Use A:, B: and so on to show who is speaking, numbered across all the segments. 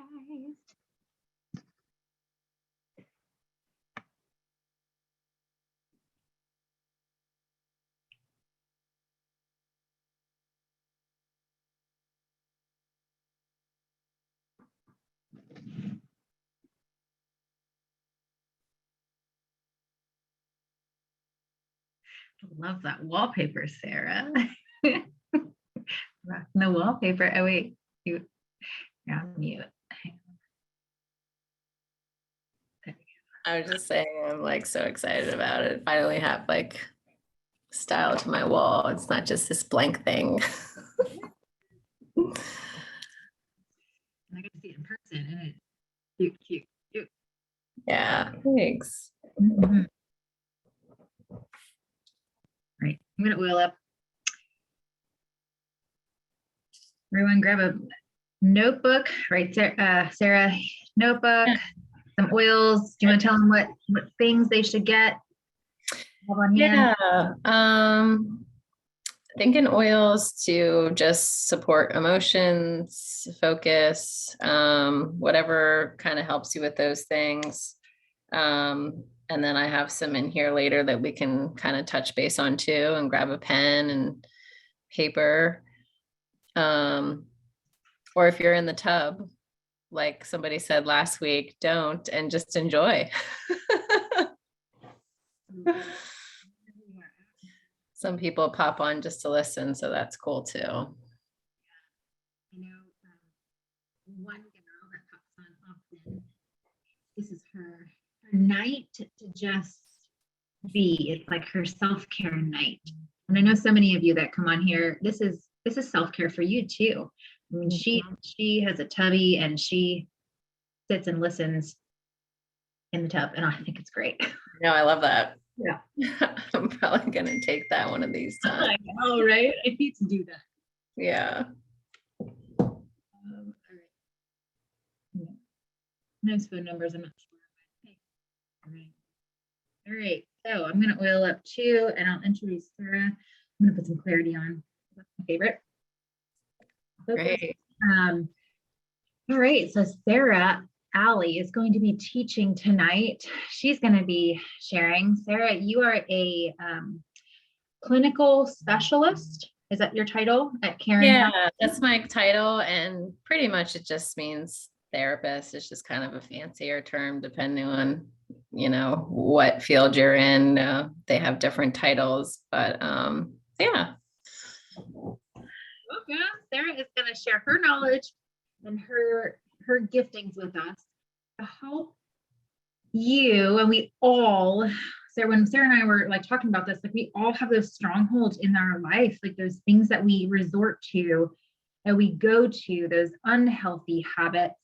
A: guys. Love that wallpaper, Sarah. No wallpaper. Oh wait, you're on mute.
B: I was just saying, I'm like so excited about it. Finally have like style to my wall. It's not just this blank thing.
A: And I got to see it in person, and it's cute, cute, cute.
B: Yeah, thanks.
A: Mm-hmm. Right, I'm gonna oil up. Everyone grab a notebook, right there, Sarah, notebook, some oils. Do you want to tell them what things they should get?
B: Yeah, thinking oils to just support emotions, focus, whatever kind of helps you with those things. And then I have some in here later that we can kind of touch base on too, and grab a pen and paper. Or if you're in the tub, like somebody said last week, don't, and just enjoy. Some people pop on just to listen, so that's cool too.
A: I know one girl that pops on often. This is her night to just be. It's like her self-care night. And I know so many of you that come on here, this is self-care for you too. I mean, she has a tubby and she sits and listens in the tub, and I think it's great.
B: No, I love that.
A: Yeah.
B: I'm probably gonna take that one of these times.
A: I know, right? I need to do that.
B: Yeah.
A: All right. Those phone numbers, I'm not sure. Okay. All right. So I'm gonna oil up too, and I'll introduce Sarah. I'm gonna put some clarity on. That's my favorite.
B: Great.
A: All right. So Sarah Alley is going to be teaching tonight. She's going to be sharing. Sarah, you are a clinical specialist. Is that your title at Karen?
B: Yeah, that's my title, and pretty much it just means therapist. It's just kind of a fancier term depending on, you know, what field you're in. They have different titles, but yeah.
A: Welcome. Sarah is going to share her knowledge and her giftings with us to help you. And we all, so when Sarah and I were like talking about this, like we all have those strongholds in our life, like those things that we resort to, that we go to, those unhealthy habits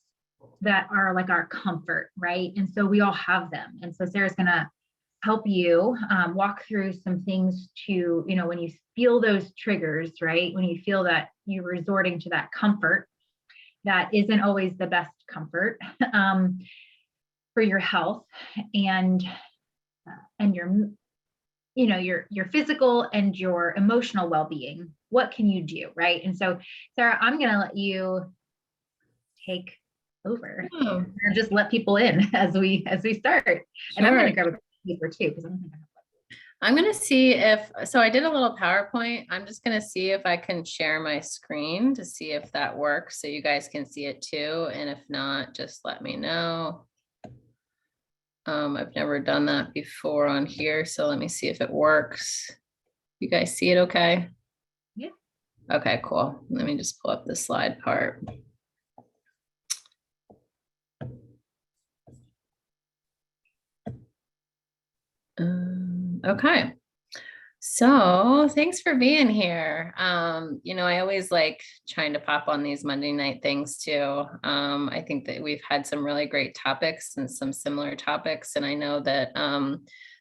A: that are like our comfort, right? And so we all have them. And so Sarah's going to help you walk through some things to, you know, when you feel those triggers, right? When you feel that you're resorting to that comfort, that isn't always the best comfort for your health and your, you know, your physical and your emotional well-being. What can you do, right? And so, Sarah, I'm going to let you take over and just let people in as we start. Sure. And I'm going to grab a paper too, because
B: I'm going to see if, so I did a little PowerPoint. I'm just going to see if I can share my screen to see if that works so you guys can see it too. And if not, just let me know. I've never done that before on here, so let me see if it works. You guys see it okay?
A: Yeah.
B: Okay, cool. Let me just pull up the slide part. Okay. So thanks for being here. You know, I always like trying to pop on these Monday night things too. I think that we've had some really great topics and some similar topics. And I know that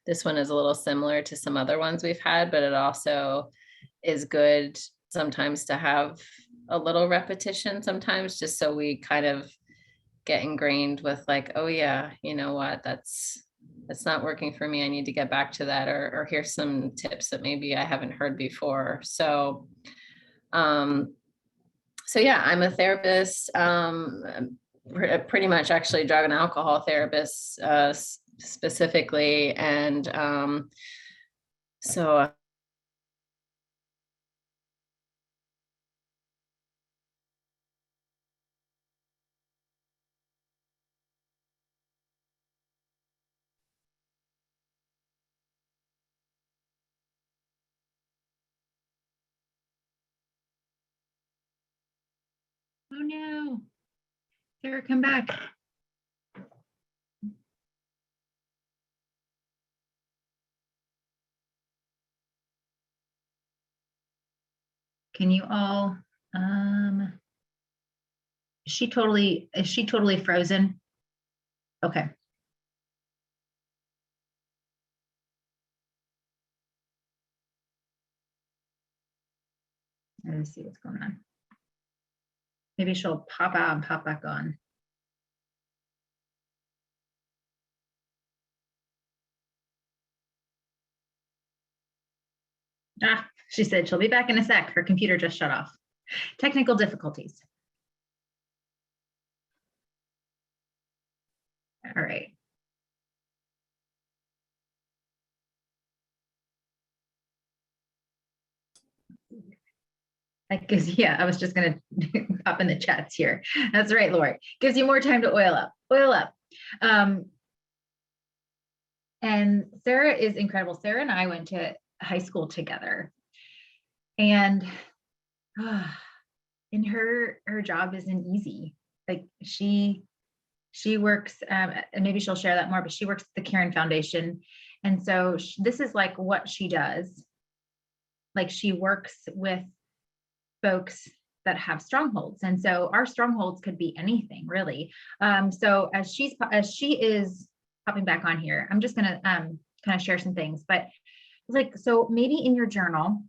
B: this one is a little similar to some other ones we've had, but it also is good sometimes to have a little repetition sometimes, just so we kind of get ingrained with like, oh yeah, you know what, that's not working for me. I need to get back to that, or here's some tips that maybe I haven't heard before. So yeah, I'm a therapist. pretty much actually drug and alcohol therapists, specifically. And, so
A: Oh no. Sarah, come back. Can you all, is she totally frozen? Okay. Let me see what's going on. Maybe she'll pop out and pop back on. Ah, she said she'll be back in a sec. Her computer just shut off. Technical difficulties. All right. That gives, yeah, I was just gonna pop in the chats here. That's right, Lori. Gives you more time to oil up. Oil up. And Sarah is incredible. Sarah and I went to high school together, and and her job isn't easy. Like she works, and maybe she'll share that more, but she works at the Karen Foundation, and so this is like what she does. Like she works with folks that have strongholds, and so our strongholds could be anything really. So as she is popping back on here, I'm just gonna kind of share some things. But like, so maybe in your journal,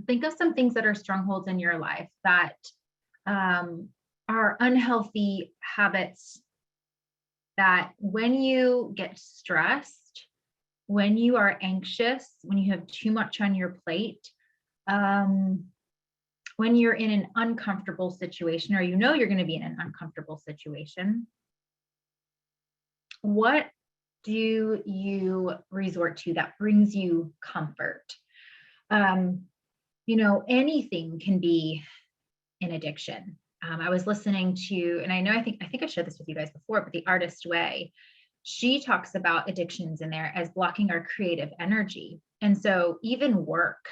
A: think of some things that are strongholds in your life that are unhealthy habits, that when you get stressed, when you are anxious, when you have too much on your plate, when you're in an uncomfortable situation, or you know you're going to be in an uncomfortable situation, what do you resort to that brings you comfort? You know, anything can be an addiction. I was listening to, and I know, I think I shared this with you guys before, but The Artist Way, she talks about addictions in there as blocking our creative energy. And so even work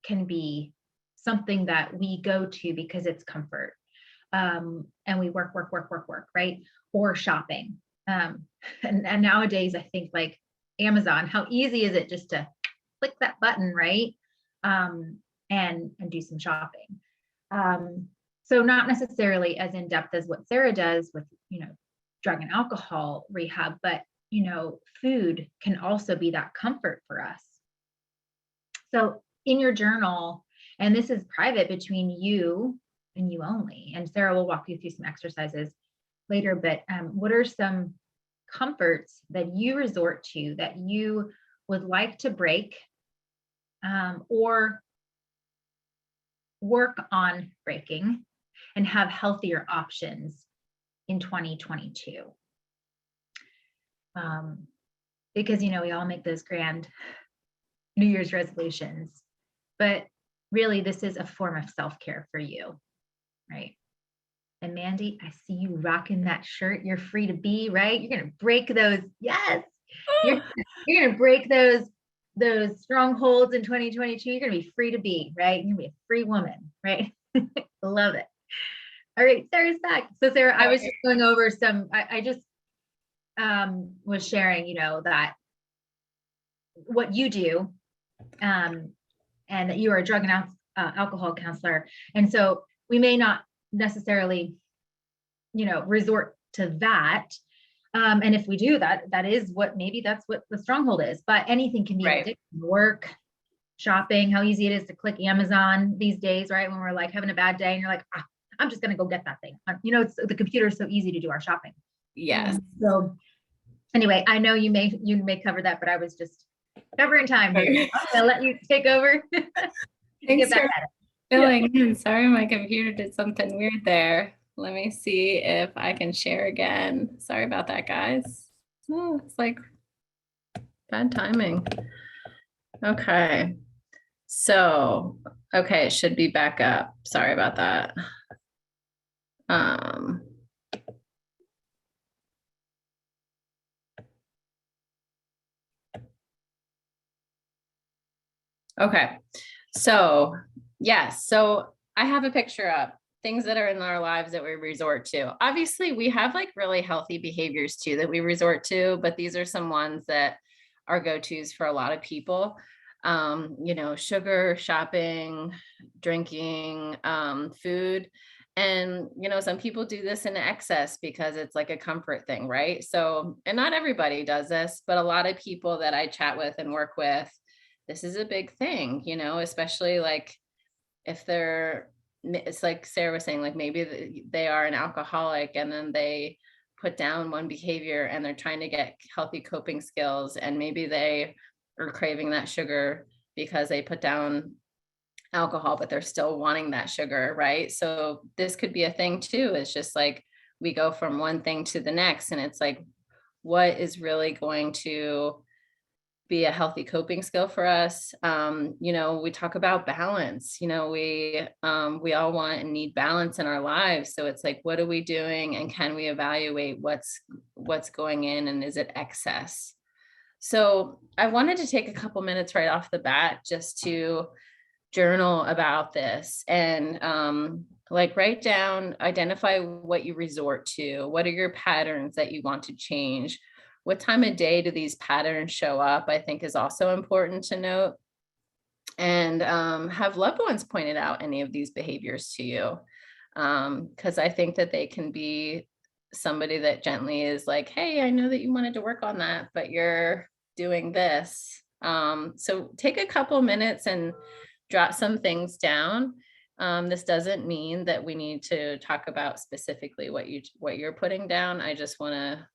A: can be something that we go to because it's comfort. And we work, right? Or shopping. And nowadays, I think like Amazon, how easy is it just to click that button, right? And do some shopping. So not necessarily as in depth as what Sarah does with, you know, drug and alcohol rehab, but, you know, food can also be that comfort for us. So in your journal, and this is private between you and you only, and Sarah will walk you through some exercises later, but what are some comforts that you resort to that you would like to break, or work on breaking and have healthier options in 2022? Because, you know, we all make those grand New Year's resolutions, but really this is a form of self-care for you, right? And Mandy, I see you rocking that shirt. You're free to be, right? You're going to break those. Yes. You're going to break those strongholds in 2022. You're going to be free to be, right? You're going to be a free woman, right? Love it. All right, Sarah's back. So Sarah, I was just going over some, I just was sharing, you know, that what you do, and that you are a drug and alcohol counselor. And so we may not necessarily, you know, resort to that. And if we do that, that is what, maybe that's what the stronghold is, but anything can be
B: Right.
A: addiction. Work, shopping, how easy it is to click Amazon these days, right? When we're like having a bad day and you're like, I'm just going to go get that thing. You know, the computer is so easy to do our shopping.
B: Yes.
A: So anyway, I know you may cover that, but I was just covering time here. I'm going to let you take over.
B: Thanks for filling in. Sorry, my computer did something weird there. Let me see if I can share again. Sorry about that, guys. Oh, it's like bad timing. Okay. So, okay, it should be back up. Sorry about that. Um, okay. So, yes. So I have a picture up, things that are in our lives that we resort to. Obviously, we have like really healthy behaviors too that we resort to, but these are some ones that are go-tos for a lot of people. Sugar, shopping, drinking, food. And, some people do this in excess because it's like a comfort thing, right? So, and not everybody does this, but a lot of people that I chat with and work with, this is a big thing, especially like if it's like Sarah was saying, like maybe they are an alcoholic and then they put down one behavior and they're trying to get healthy coping skills. And maybe they are craving that sugar because they put down alcohol, but they're still wanting that sugar, right? So this could be a thing too. It's just like we go from one thing to the next. And it's like, what is really going to be a healthy coping skill for us? We talk about balance. We all want and need balance in our lives. So it's like, what are we doing, and can we evaluate what's going in, and is it excess? So I wanted to take a couple minutes right off the bat just to journal about this and like write down, identify what you resort to. What are your patterns that you want to change? What time of day do these patterns show up? I think is also important to note. And have loved ones pointed out any of these behaviors to you. Because I think that they can be somebody that gently is like, hey, I know that you wanted to work on that, but you're doing this. So take a couple minutes and jot some things down. This doesn't mean that we need to talk about specifically what you're putting down. I just want to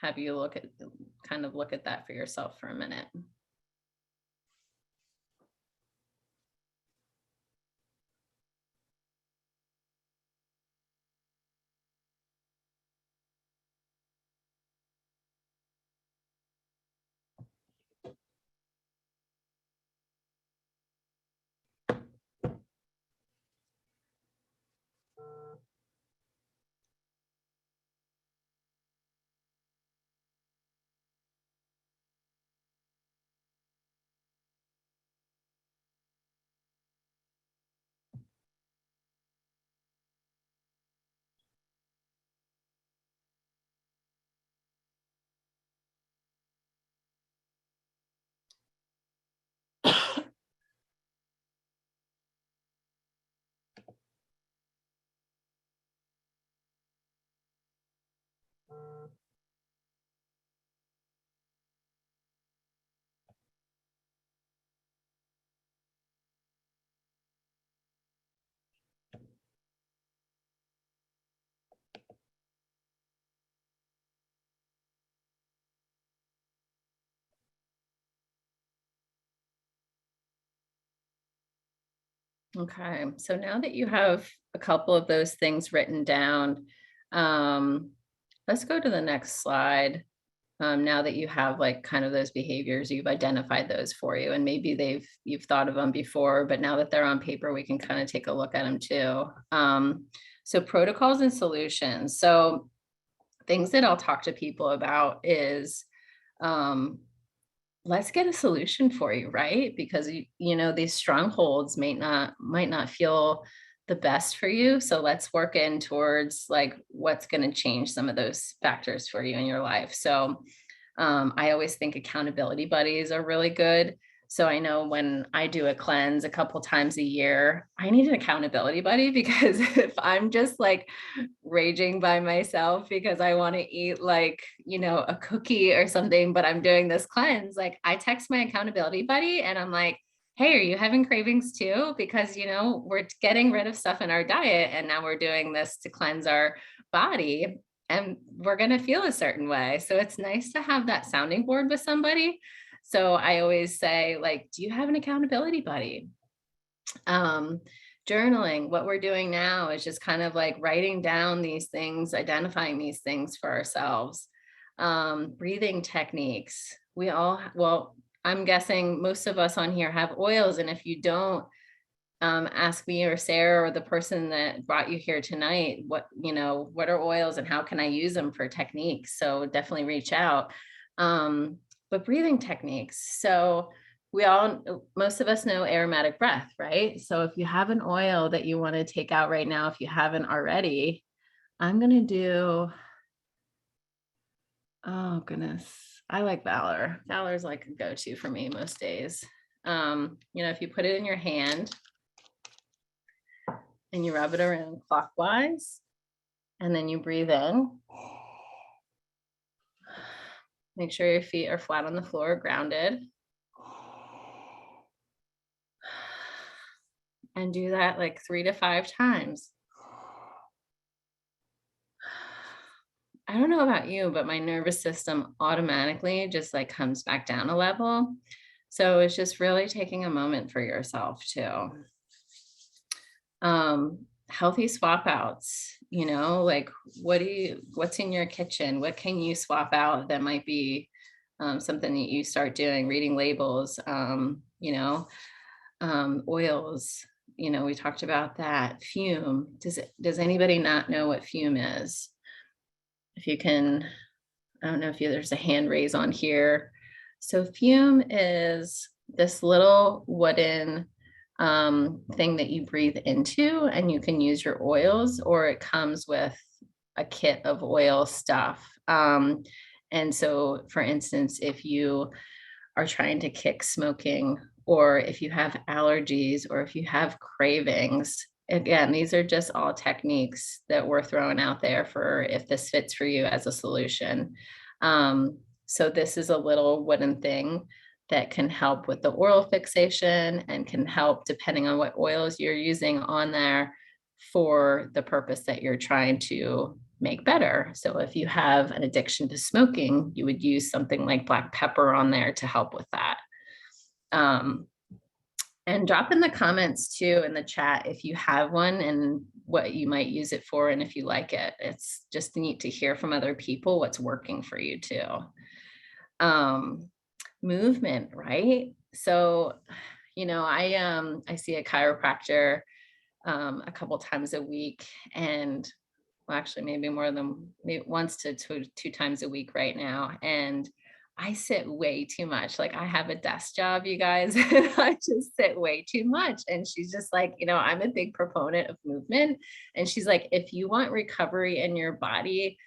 B: have you look at that for yourself for a minute. Okay, so now that you have a couple of those things written down, let's go to the next slide. Now that you have like kind of those behaviors, you've identified those for you, and maybe you've thought of them before, but now that they're on paper, we can kind of take a look at them too. So protocols and solutions. So things that I'll talk to people about is um, let's get a solution for you, right? Because these strongholds might not feel the best for you. So let's work in towards like what's going to change some of those factors for you in your life. So I always think accountability buddies are really good. So I know when I do a cleanse a couple times a year, I need an accountability buddy, because if I'm just like raging by myself because I want to eat like, a cookie or something, but I'm doing this cleanse, like I text my accountability buddy and I'm like, hey, are you having cravings too? Because, we're getting rid of stuff in our diet and now we're doing this to cleanse our body and we're going to feel a certain way. So it's nice to have that sounding board with somebody. So I always say, like, do you have an accountability buddy? Journaling, what we're doing now is just kind of like writing down these things, identifying these things for ourselves. Breathing techniques. Well, I'm guessing most of us on here have oils. And if you don't, ask me or Sarah or the person that brought you here tonight, what are oils and how can I use them for techniques? So definitely reach out. But breathing techniques. So most of us know aromatic breath, right? So if you have an oil that you want to take out right now, if you haven't already, I'm going to do, oh goodness, I like Valor. Valor's like a go-to for me most days. If you put it in your hand and you rub it around clockwise, and then you breathe in. Make sure your feet are flat on the floor, grounded. And do that like 3 to 5 times. I don't know about you, but my nervous system automatically just like comes back down a level. So it's just really taking a moment for yourself too. Healthy swap outs, like what's in your kitchen? What can you swap out that might be something that you start doing, reading labels, oils, we talked about that. Fume. Does anybody not know what fume is? If you can, I don't know if there's a hand raise on here. So fume is this little wooden thing that you breathe into, and you can use your oils, or it comes with a kit of oil stuff. And so, for instance, if you are trying to kick smoking, or if you have allergies, or if you have cravings, again, these are just all techniques that we're throwing out there for if this fits for you as a solution. So this is a little wooden thing that can help with the oral fixation and can help depending on what oils you're using on there for the purpose that you're trying to make better. So if you have an addiction to smoking, you would use something like black pepper on there to help with that. And drop in the comments too in the chat if you have one and what you might use it for and if you like it. It's just neat to hear from other people what's working for you too. Movement, right? So, I see a chiropractor a couple times a week, and well, actually maybe more than once to two times a week right now. And I sit way too much. Like I have a desk job, you guys, and I just sit way too much. And she's just like, I'm a big proponent of movement. And she's like, if you want recovery in your body,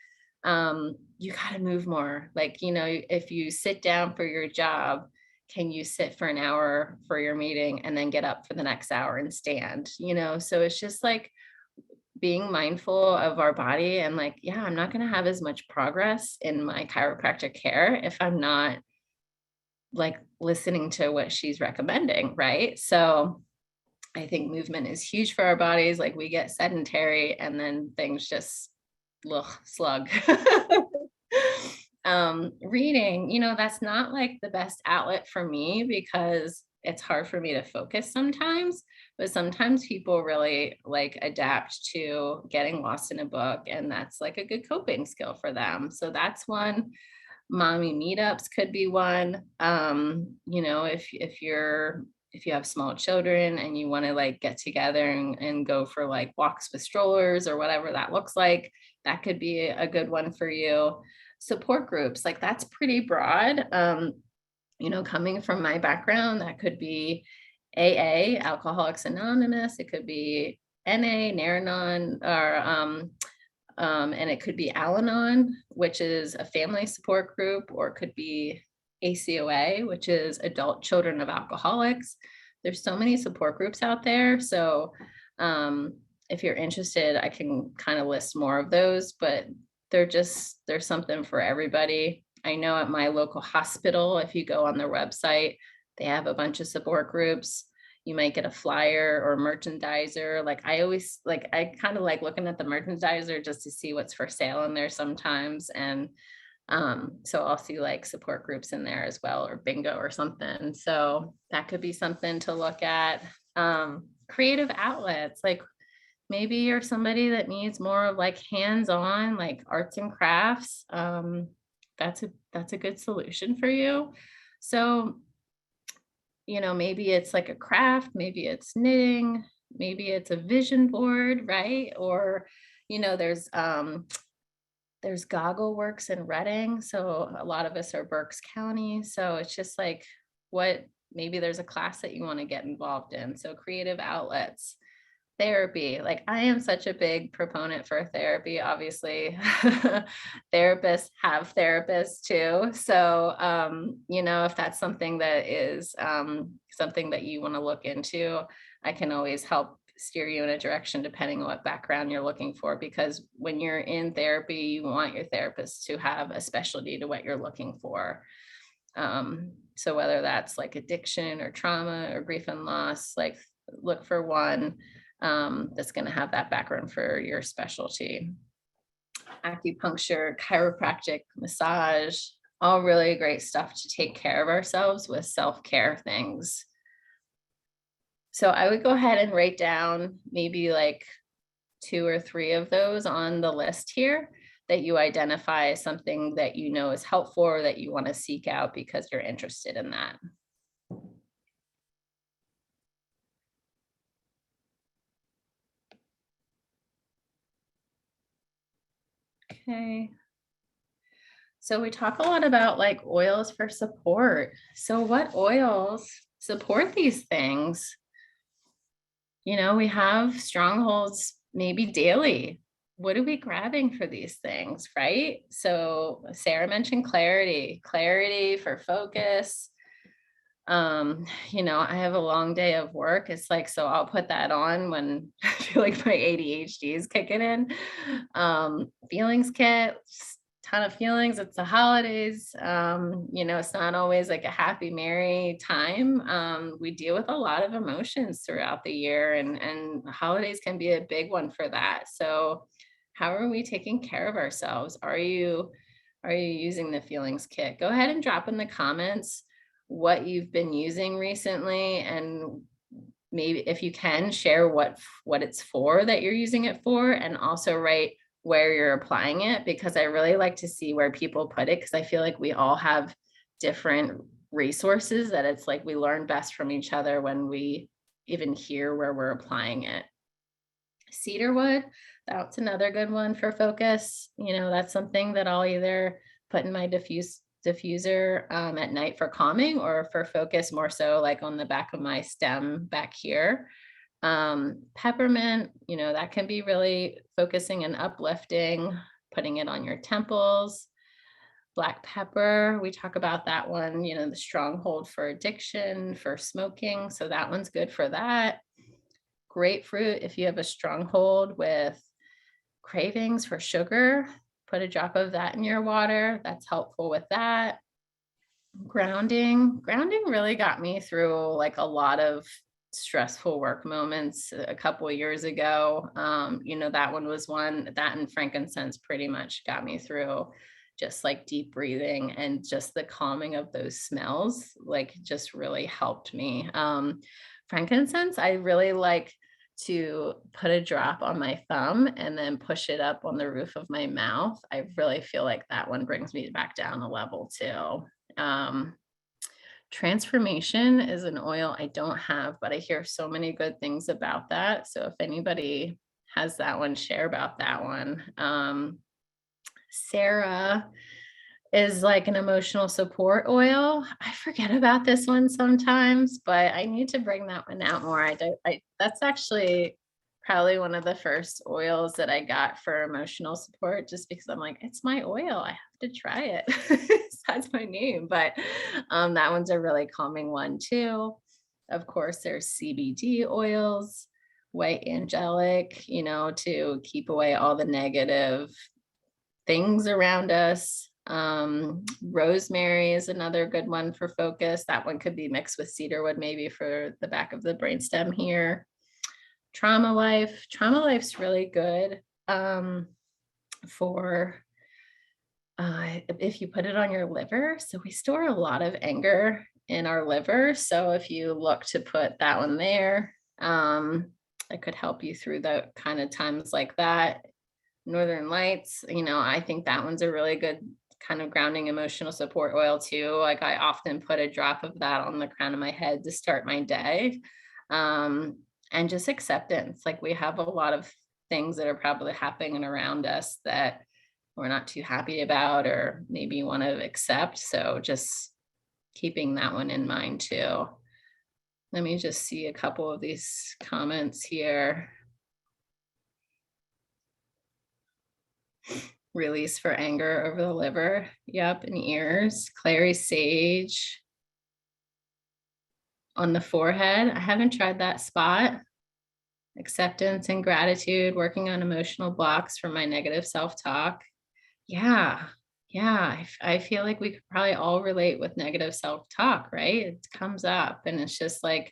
B: you got to move more. Like, if you sit down for your job, can you sit for an hour for your meeting and then get up for the next hour and stand, so it's just like being mindful of our body and like, yeah, I'm not going to have as much progress in my chiropractic care if I'm not like listening to what she's recommending. Right. So I think movement is huge for our bodies. Like we get sedentary and then things just slug. Reading, that's not like the best outlet for me because it's hard for me to focus sometimes, but sometimes people really like adapt to getting lost in a book, and that's like a good coping skill for them. So that's one. Mommy meetups could be one. If you have small children and you want to like get together and go for like walks with strollers or whatever that looks like, that could be a good one for you. Support groups, like that's pretty broad. Coming from my background, that could be AA, Alcoholics Anonymous. It could be NA, Naranon, or and it could be Al-Anon, which is a family support group, or it could be ACOA, which is Adult Children of Alcoholics. There's so many support groups out there. So if you're interested, I can kind of list more of those, but there's something for everybody. I know at my local hospital, if you go on their website, they have a bunch of support groups. You might get a flyer or a merchandiser. Like I kind of like looking at the merchandiser just to see what's for sale in there sometimes. And so I'll see like support groups in there as well, or bingo or something. So that could be something to look at. creative outlets. Like maybe you're somebody that needs more of like hands-on, like arts and crafts. That's a good solution for you. So, maybe it's like a craft, maybe it's knitting, maybe it's a vision board, right? Or, there's Goggle Works in Reading. So a lot of us are Berks County. So it's just like maybe there's a class that you want to get involved in. So creative outlets, therapy. Like I am such a big proponent for therapy. Obviously, therapists have therapists too. So, if that's something that is something that you want to look into, I can always help steer you in a direction depending on what background you're looking for. Because when you're in therapy, you want your therapist to have a specialty to what you're looking for. So whether that's like addiction or trauma or grief and loss, like look for one that's going to have that background for your specialty. Acupuncture, chiropractic, massage, all really great stuff to take care of ourselves with self-care things. So I would go ahead and write down maybe like 2 or 3 of those on the list here that you identify as something that you know is helpful or that you want to seek out because you're interested in that. Okay. So we talk a lot about like oils for support. So what oils support these things? We have strongholds maybe daily. What are we grabbing for these things, right? So Sarah mentioned clarity for focus. I have a long day of work. It's like, so I'll put that on when I feel like my ADHD is kicking in. Feelings kit, ton of feelings. It's the holidays. It's not always like a happy, merry time. We deal with a lot of emotions throughout the year, and holidays can be a big one for that. So how are we taking care of ourselves? Are you using the feelings kit? Go ahead and drop in the comments what you've been using recently, and maybe if you can share what it's for that you're using it for, and also write where you're applying it, because I really like to see where people put it, because I feel like we all have different resources that it's like we learn best from each other when we even hear where we're applying it. Cedarwood, that's another good one for focus. That's something that I'll either put in my diffuser at night for calming, or for focus more so like on the back of my stem back here. Peppermint, that can be really focusing and uplifting, putting it on your temples. Black pepper, we talk about that one, the stronghold for addiction, for smoking. So that one's good for that. Grapefruit, if you have a stronghold with cravings for sugar, put a drop of that in your water. That's helpful with that. Grounding really got me through like a lot of stressful work moments a couple of years ago. That one was one, that and frankincense pretty much got me through, just like deep breathing and just the calming of those smells, like just really helped me. Frankincense, I really like to put a drop on my thumb and then push it up on the roof of my mouth. I really feel like that one brings me back down a level too. Transformation is an oil I don't have, but I hear so many good things about that. So if anybody has that one, share about that one. Sarah is like an emotional support oil. I forget about this one sometimes, but I need to bring that one out more. That's actually probably one of the first oils that I got for emotional support, just because I'm like, it's my oil, I have to try it. That's my name. But that one's a really calming one too. Of course, there's CBD oils, white angelic, to keep away all the negative things around us. Rosemary is another good one for focus. That one could be mixed with cedarwood, maybe for the back of the brainstem here. Trauma Life's really good for if you put it on your liver. So we store a lot of anger in our liver. So if you look to put that one there, That could help you through the kind of times like that. Northern Lights, I think that one's a really good kind of grounding emotional support oil too. Like I often put a drop of that on the crown of my head to start my day. And just acceptance. Like we have a lot of things that are probably happening around us that we're not too happy about or maybe want to accept. So just keeping that one in mind too. Let me just see a couple of these comments here. Release for anger over the liver. Yep, and ears. Clary sage on the forehead. I haven't tried that spot. Acceptance and gratitude, working on emotional blocks from my negative self-talk. Yeah. I feel like we could probably all relate with negative self-talk, right? It comes up and it's just like,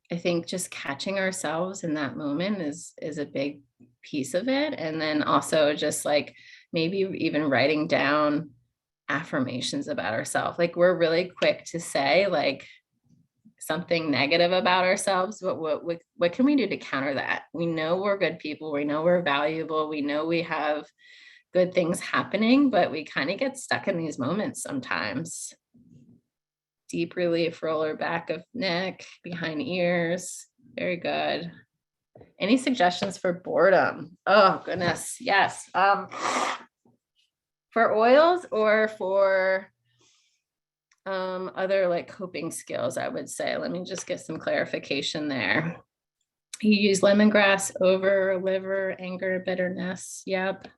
B: I think just catching ourselves in that moment is a big piece of it. And then also just like maybe even writing down affirmations about ourselves. Like we're really quick to say like something negative about ourselves, but what can we do to counter that? We know we're good people, we know we're valuable, we know we have good things happening, but we kind of get stuck in these moments sometimes. Deep relief, roller back of neck, behind ears. Very good. Any suggestions for boredom? Oh goodness, yes. For oils or for other like coping skills, I would say. Let me just get some clarification there. You use lemongrass over liver, anger, bitterness. Yep.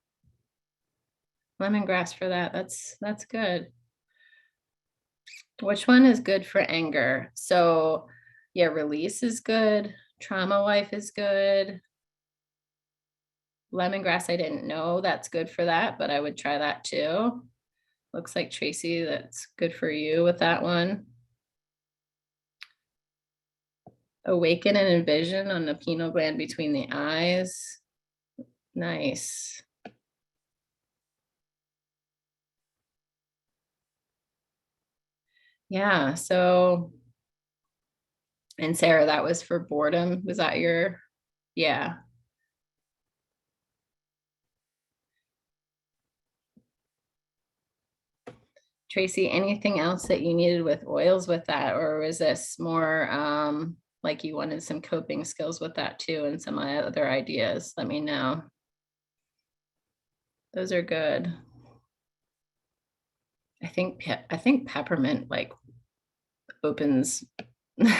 B: Lemongrass for that. That's good. Which one is good for anger? So yeah, release is good. Trauma life is good. Lemongrass, I didn't know that's good for that, but I would try that too. Looks like Tracy, that's good for you with that one. Awaken and envision on the pineal gland between the eyes. Nice. Yeah, so, and Sarah, that was for boredom. Was that your, yeah. Tracy, anything else that you needed with oils with that? Or was this more like you wanted some coping skills with that too and some other ideas? Let me know. Those are good. I think peppermint like opens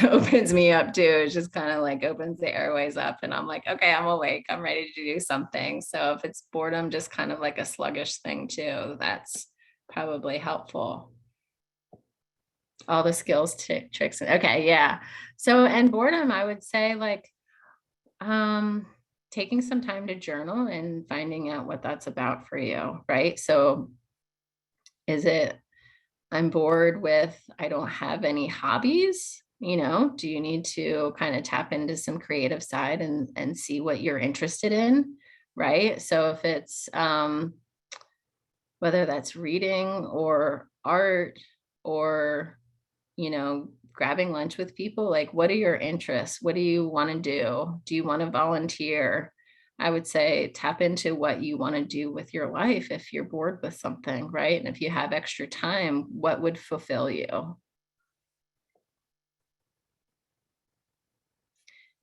B: opens me up too. It just kind of like opens the airways up and I'm like, okay, I'm awake. I'm ready to do something. So if it's boredom, just kind of like a sluggish thing too, that's probably helpful. All the skills, tricks. Okay. Yeah. So, and boredom, I would say like, taking some time to journal and finding out what that's about for you. Right. So is it, I'm bored with, I don't have any hobbies, do you need to kind of tap into some creative side and see what you're interested in? Right. So if it's, whether that's reading or art or, grabbing lunch with people, like what are your interests? What do you want to do? Do you want to volunteer? I would say tap into what you want to do with your life if you're bored with something, right? And if you have extra time, what would fulfill you?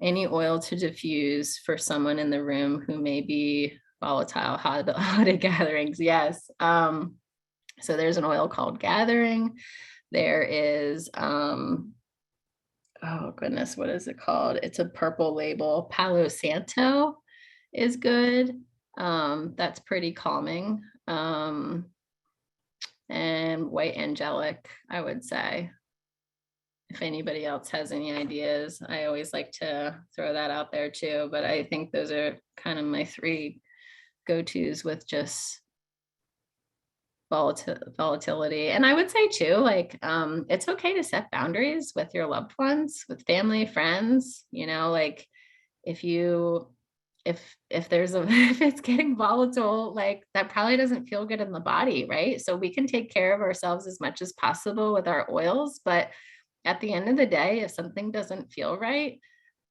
B: Any oil to diffuse for someone in the room who may be volatile, holiday gatherings? Yes. So there's an oil called Gathering. There is, oh goodness, what is it called? It's a purple label. Palo Santo is good. That's pretty calming. And White Angelic, I would say. If anybody else has any ideas, I always like to throw that out there too. But I think those are kind of my three go-tos with just volatility. And I would say too, like, it's okay to set boundaries with your loved ones, with family, friends, like if there's if it's getting volatile, like that probably doesn't feel good in the body, right? So we can take care of ourselves as much as possible with our oils, but at the end of the day, if something doesn't feel right,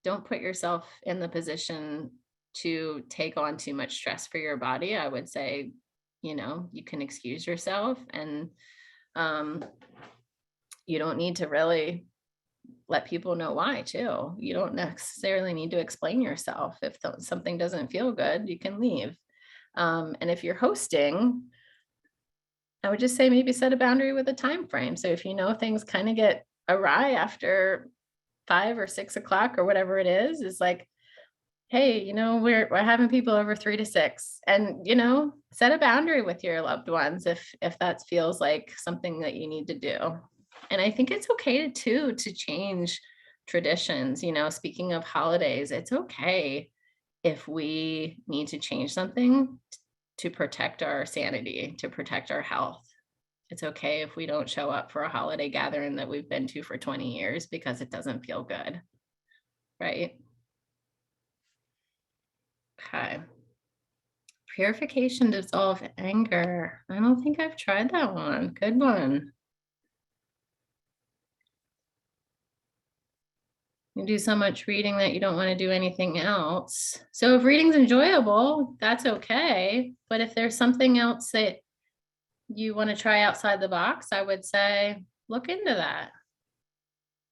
B: don't put yourself in the position to take on too much stress for your body. I would say, you can excuse yourself, and um, you don't need to really let people know why too. You don't necessarily need to explain yourself. If something doesn't feel good, you can leave. And if you're hosting, I would just say maybe set a boundary with a time frame. So if things kind of get awry after 5 or 6 o'clock or whatever it is like, hey, we're having people over 3 to 6, and set a boundary with your loved ones if that feels like something that you need to do. And I think it's okay to change traditions. Speaking of holidays, it's okay if we need to change something to protect our sanity, to protect our health. It's okay if we don't show up for a holiday gathering that we've been to for 20 years because it doesn't feel good, right? Okay. Purification dissolve anger. I don't think I've tried that one. Good one. You do so much reading that you don't want to do anything else. So if reading's enjoyable, that's okay. But if there's something else that you want to try outside the box, I would say look into that.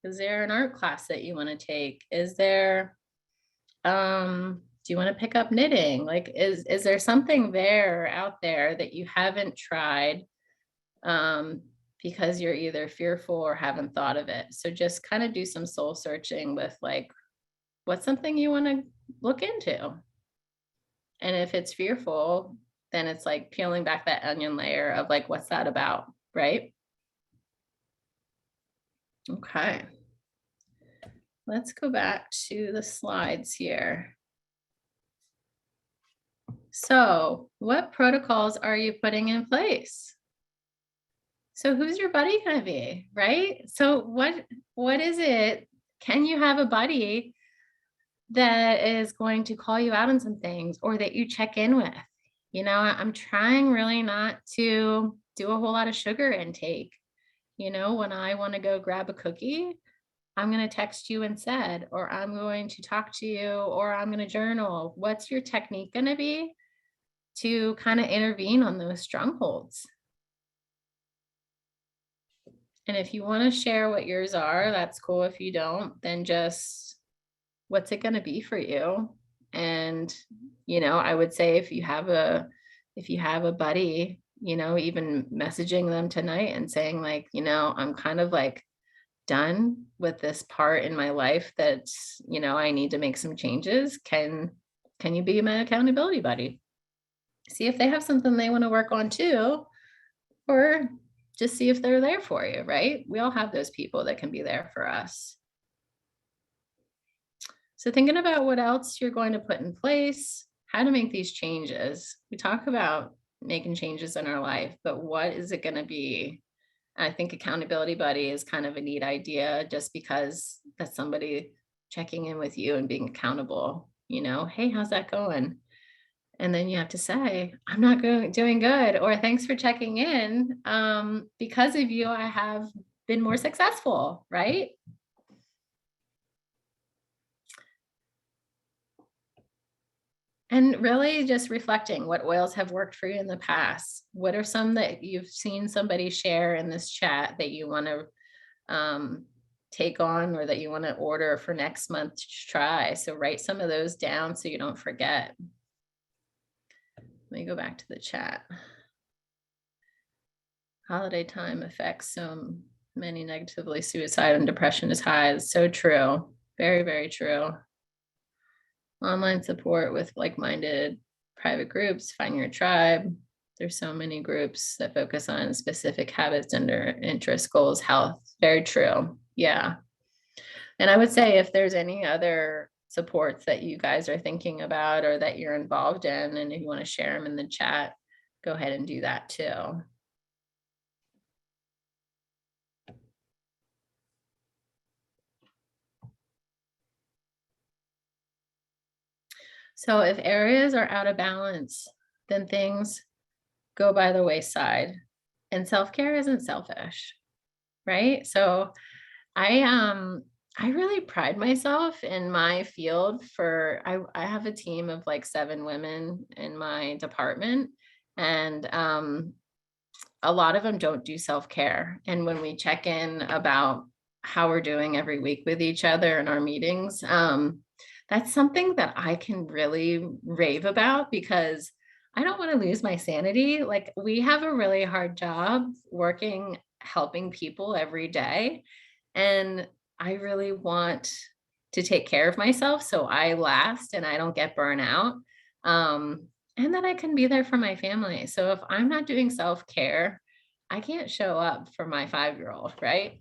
B: Is there an art class that you want to take? Is there do you want to pick up knitting? Like, is there something out there that you haven't tried because you're either fearful or haven't thought of it? So just kind of do some soul searching with like, what's something you want to look into? And if it's fearful, then it's like peeling back that onion layer of like, what's that about? Right? Okay. Let's go back to the slides here. So, what protocols are you putting in place? So, who's your buddy going to be, right? So, what is it? Can you have a buddy that is going to call you out on some things, or that you check in with? I'm trying really not to do a whole lot of sugar intake. When I want to go grab a cookie, I'm going to text you instead, or I'm going to talk to you, or I'm going to journal. What's your technique going to be to kind of intervene on those strongholds? And if you want to share what yours are, that's cool. If you don't, then just what's it going to be for you? And, I would say if you have a buddy, even messaging them tonight and saying like, I'm kind of like done with this part in my life that's, I need to make some changes. Can you be my accountability buddy? See if they have something they want to work on too, or just see if they're there for you, right? We all have those people that can be there for us. So thinking about what else you're going to put in place, how to make these changes. We talk about making changes in our life, but what is it going to be? I think accountability buddy is kind of a neat idea, just because that's somebody checking in with you and being accountable. Hey, how's that going? And then you have to say, I'm not doing good, or thanks for checking in. Because of you, I have been more successful, right? And really just reflecting what oils have worked for you in the past. What are some that you've seen somebody share in this chat that you want to take on, or that you want to order for next month to try? So write some of those down so you don't forget. Let me go back to the chat. Holiday time affects so many negatively. Suicide and depression is high. It's so true. Very, very true. Online support with like-minded private groups. Find your tribe. There's so many groups that focus on specific habits and interest, goals, health. Very true. Yeah. And I would say if there's any other supports that you guys are thinking about or that you're involved in, and if you want to share them in the chat, go ahead and do that too. So if areas are out of balance, then things go by the wayside, and self-care isn't selfish, right? So I I really pride myself in my field for I have a team of like 7 women in my department, and, a lot of them don't do self-care, and when we check in about how we're doing every week with each other in our meetings, that's something that I can really rave about because I don't wanna lose my sanity. Like, we have a really hard job working helping people every day, and I really want to take care of myself so I last and I don't get burnout. And then I can be there for my family. So if I'm not doing self-care, I can't show up for my 5-year-old, right?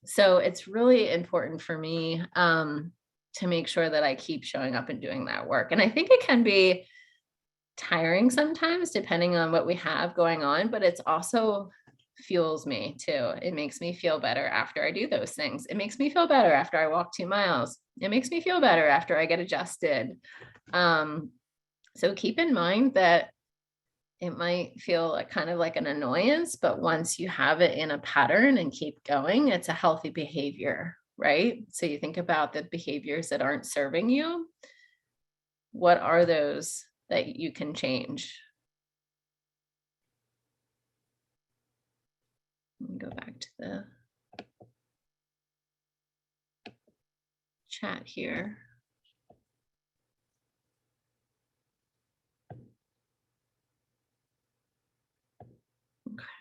B: So it's really important for me to make sure that I keep showing up and doing that work. And I think it can be tiring sometimes depending on what we have going on, but it's also fuels me too. It makes me feel better after I do those things. It makes me feel better after I walk 2 miles. It makes me feel better after I get adjusted. Um, so keep in mind that it might feel like kind of like an annoyance, but once you have it in a pattern and keep going, it's a healthy behavior, right? So you think about the behaviors that aren't serving you. What are those that you can change? Let me go back to the chat here.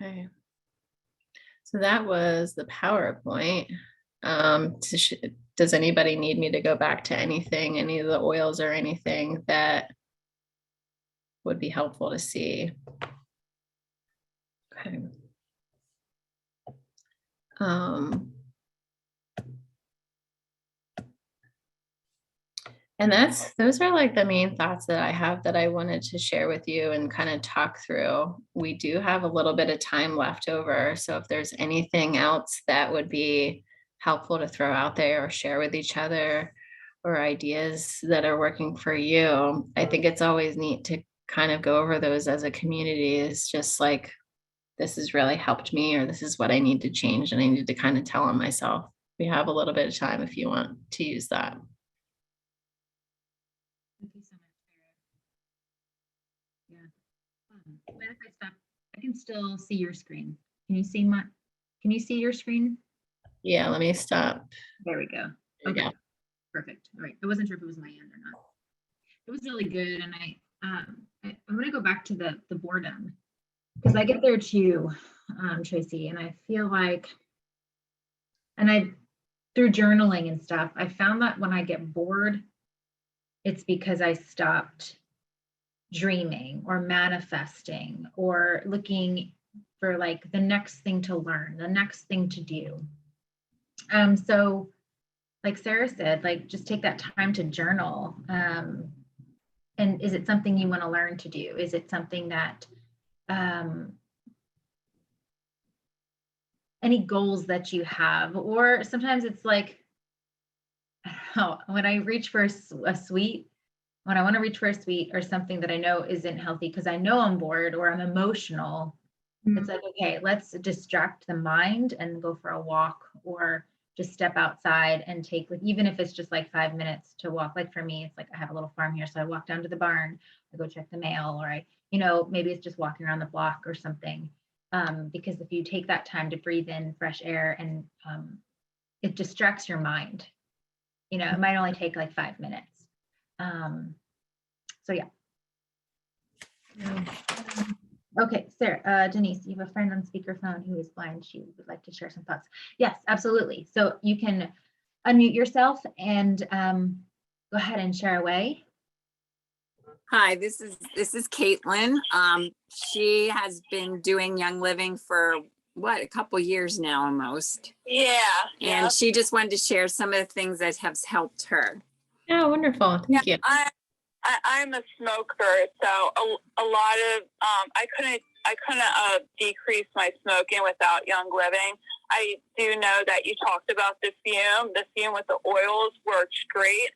B: Okay. So that was the PowerPoint. Does anybody need me to go back to anything, any of the oils or anything that would be helpful to see? Okay. And those are like the main thoughts that I have that I wanted to share with you and kind of talk through. We do have a little bit of time left over. So if there's anything else that would be helpful to throw out there or share with each other or ideas that are working for you, I think it's always neat to kind of go over those as a community. It's just like, this has really helped me, or this is what I need to change. And I need to kind of tell on myself. We have a little bit of time if you want to use that.
A: Thank you so much, Sarah. Yeah. Mind if I stop? I can still see your screen. Can you see your screen?
B: Yeah, let me stop.
A: There we go. Okay. Yeah. Perfect. All right. I wasn't sure if it was my end or not. It was really good. And I'm going to go back to the boredom because I get there too, Tracy. And I feel like, through journaling and stuff, I found that when I get bored, it's because I stopped dreaming or manifesting or looking for like the next thing to learn, the next thing to do. So like Sarah said, like just take that time to journal. And is it something you want to learn to do? Is it something that any goals that you have? Or sometimes it's like, I don't know, when I reach for a sweet, when I want to reach for a sweet or something that I know isn't healthy because I know I'm bored or I'm emotional, it's like, okay, let's distract the mind and go for a walk or just step outside and take, like, even if it's just like 5 minutes to walk. Like for me, it's like I have a little farm here. So I walk down to the barn, I go check the mail, or maybe it's just walking around the block or something. Because if you take that time to breathe in fresh air and it distracts your mind, it might only take like 5 minutes. So yeah. Okay, Sarah, Denise, you have a friend on speakerphone who is blind. She would like to share some thoughts. Yes, absolutely. So you can unmute yourself and go ahead and share away.
C: Hi, this is Caitlin. She has been doing Young Living for a couple years now almost.
D: Yeah.
C: And she just wanted to share some of the things that have helped her.
B: Oh, wonderful. Thank you.
D: I'm a smoker, so a lot of I couldn't decrease my smoking without Young Living. I do know that you talked about the fume. The fume with the oils works great.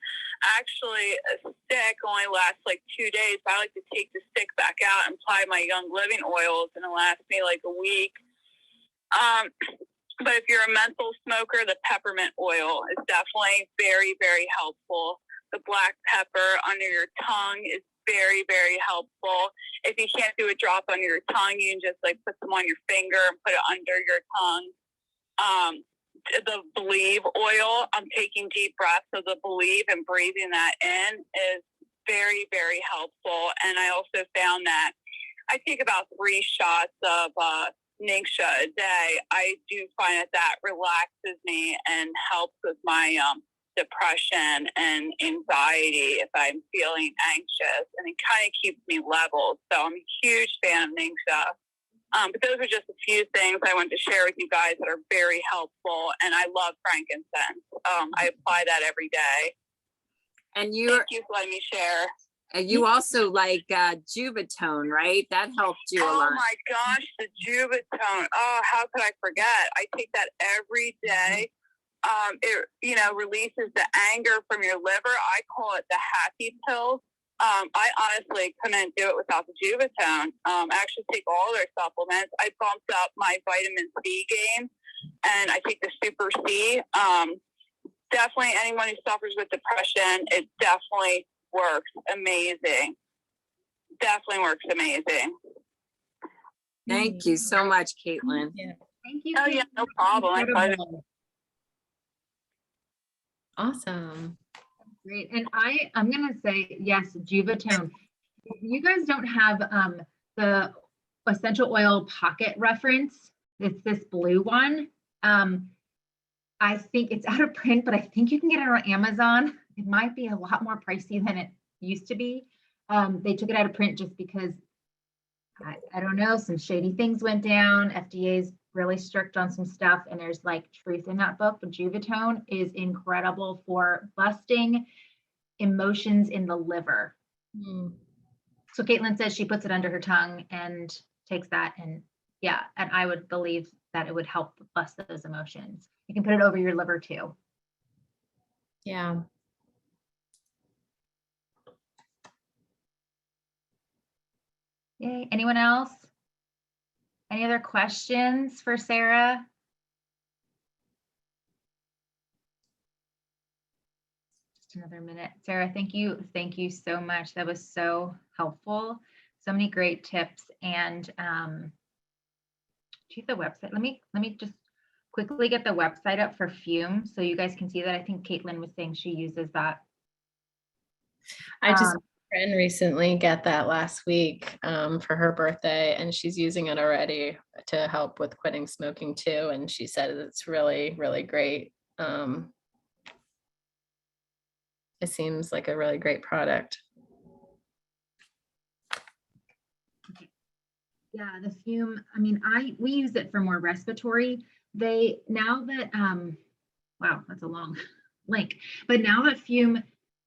D: Actually, a stick only lasts like 2 days. I like to take the stick back out and apply my Young Living oils, and it lasts me like a week. But if you're a menthol smoker, the peppermint oil is definitely very, very helpful. The black pepper under your tongue is very, very helpful. If you can't do a drop under your tongue, you can just like put some on your finger and put it under your tongue. The Believe oil, I'm taking deep breaths of the Believe and breathing that in is very, very helpful. And I also found that I take about 3 shots of Ningxia a day. I do find that relaxes me and helps with my depression and anxiety if I'm feeling anxious, and it kind of keeps me level. So I'm a huge fan of Ningxia. But those are just a few things I want to share with you guys that are very helpful. And I love frankincense. I apply that every day.
C: And
D: Thank you for letting me share.
C: you also like Juvatone, right? That helped you a lot.
D: Oh my gosh, the Juvatone. Oh, how could I forget? I take that every day. It releases the anger from your liver. I call it the happy pill. I honestly couldn't do it without the Juvatone. I actually take all their supplements. I bumped up my vitamin C game, and I take the Super C. Definitely anyone who suffers with depression, it definitely works amazing. Definitely works amazing.
C: Thank you so much, Caitlin.
B: Yeah.
A: Thank you.
D: Oh yeah, no problem. My pleasure.
A: Incredible.
B: Awesome.
A: Great. And I'm going to say, yes, Juvatone. If you guys don't have the essential oil pocket reference, it's this blue one. I think it's out of print, but I think you can get it on Amazon. It might be a lot more pricey than it used to be. They took it out of print just because, I don't know, some shady things went down. FDA's really strict on some stuff, and there's like truth in that book. But Juvatone is incredible for busting emotions in the liver. So Caitlin says she puts it under her tongue and takes that, and yeah, and I would believe that it would help bust those emotions. You can put it over your liver too.
B: Yeah.
A: Yay. Anyone else? Any other questions for Sarah? Just another minute. Sarah, thank you. Thank you so much. That was so helpful. So many great tips. And to the website, let me just quickly get the website up for Fume so you guys can see that. I think Caitlin was saying she uses that.
B: I just had a friend recently get that last week for her birthday, and she's using it already to help with quitting smoking too. And she said it's really, really great. It seems like a really great product.
A: Yeah, the Fume, I mean, we use it for more respiratory. They, now that, wow, that's a long link, but now that Fume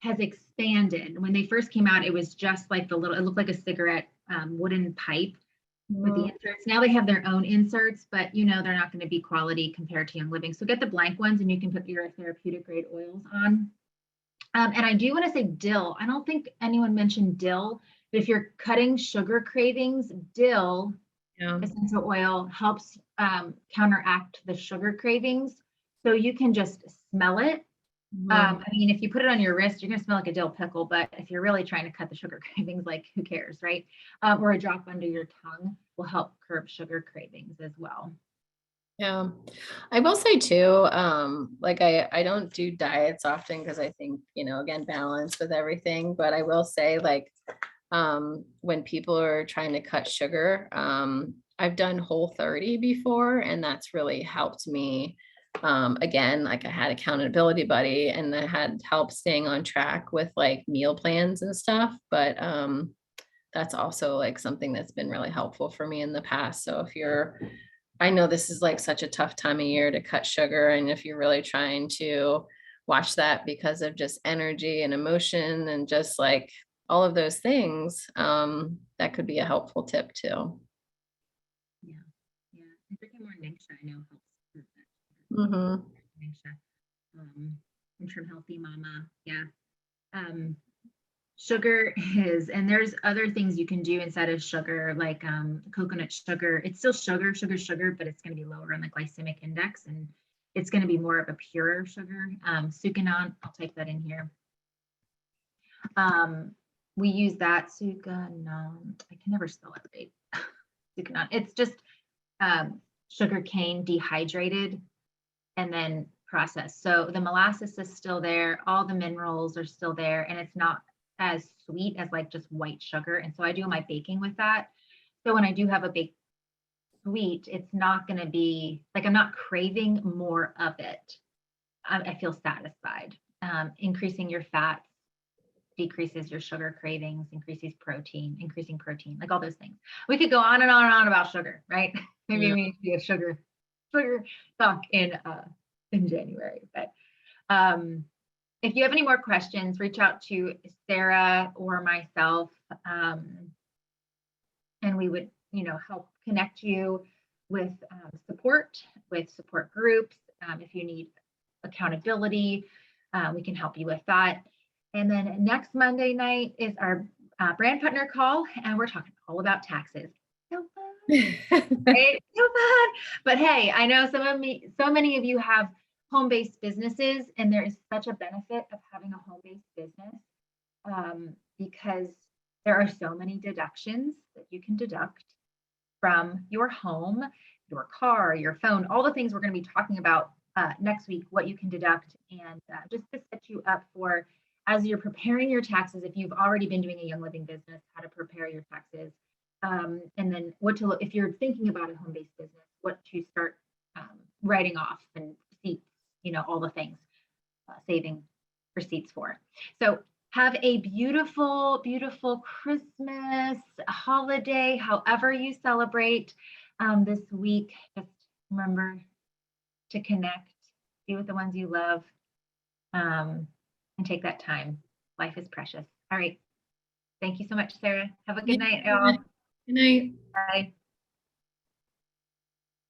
A: has expanded, when they first came out, it was just like it looked like a cigarette wooden pipe with the inserts. Now they have their own inserts, but they're not going to be quality compared to Young Living. So get the blank ones and you can put your therapeutic grade oils on. And I do want to say dill. I don't think anyone mentioned dill. But if you're cutting sugar cravings, dill essential oil helps counteract the sugar cravings. So you can just smell it. I mean, if you put it on your wrist, you're going to smell like a dill pickle. But if you're really trying to cut the sugar cravings, like who cares, right? Or a drop under your tongue will help curb sugar cravings as well.
B: Yeah, I will say too, like I don't do diets often because I think, again, balance with everything. But I will say, like, when people are trying to cut sugar, I've done Whole30 before, and that's really helped me. Again, like I had accountability buddy, and I had help staying on track with like meal plans and stuff. But that's also like something that's been really helpful for me in the past. So I know this is like such a tough time of year to cut sugar, and if you're really trying to watch that because of just energy and emotion and just like all of those things, that could be a helpful tip too.
A: Yeah. I think more Ningxia, I know helps. Ningxia, from Healthy Mama. Yeah. Sugar is, and there's other things you can do instead of sugar, like coconut sugar. It's still sugar, but it's going to be lower on the glycemic index, and it's going to be more of a pure sugar. Sucanon, I'll type that in here. We use that sucanon. I can never spell it right. Sucanon. It's just sugar cane dehydrated and then processed. So the molasses is still there, all the minerals are still there, and it's not as sweet as like just white sugar. And so I do my baking with that. So when I do have a baked sweet, it's not going to be like, I'm not craving more of it. I feel satisfied. Increasing your fats decreases your sugar cravings, increasing protein, like all those things. We could go on and on and on about sugar, right? Maybe we need to do a sugar talk in January. But if you have any more questions, reach out to Sarah or myself, and we would, help connect you with support groups. If you need accountability, we can help you with that. And then next Monday night is our brand partner call, and we're talking all about taxes. So fun, right? So fun. But hey, I know so many of you have home-based businesses, and there is such a benefit of having a home-based business because there are so many deductions that you can deduct from your home, your car, your phone, all the things we're going to be talking about next week, what you can deduct, and just to set you up for, as you're preparing your taxes, if you've already been doing a Young Living business, how to prepare your taxes, and then what to look, if you're thinking about a home-based business, what to start writing off and receipts, all the things, saving receipts for. So have a beautiful, beautiful Christmas, holiday, however you celebrate this week. Just remember to connect, be with the ones you love, and take that time. Life is precious. All right. Thank you so much, Sarah. Have a good night, y'all.
B: Good night.
A: Bye.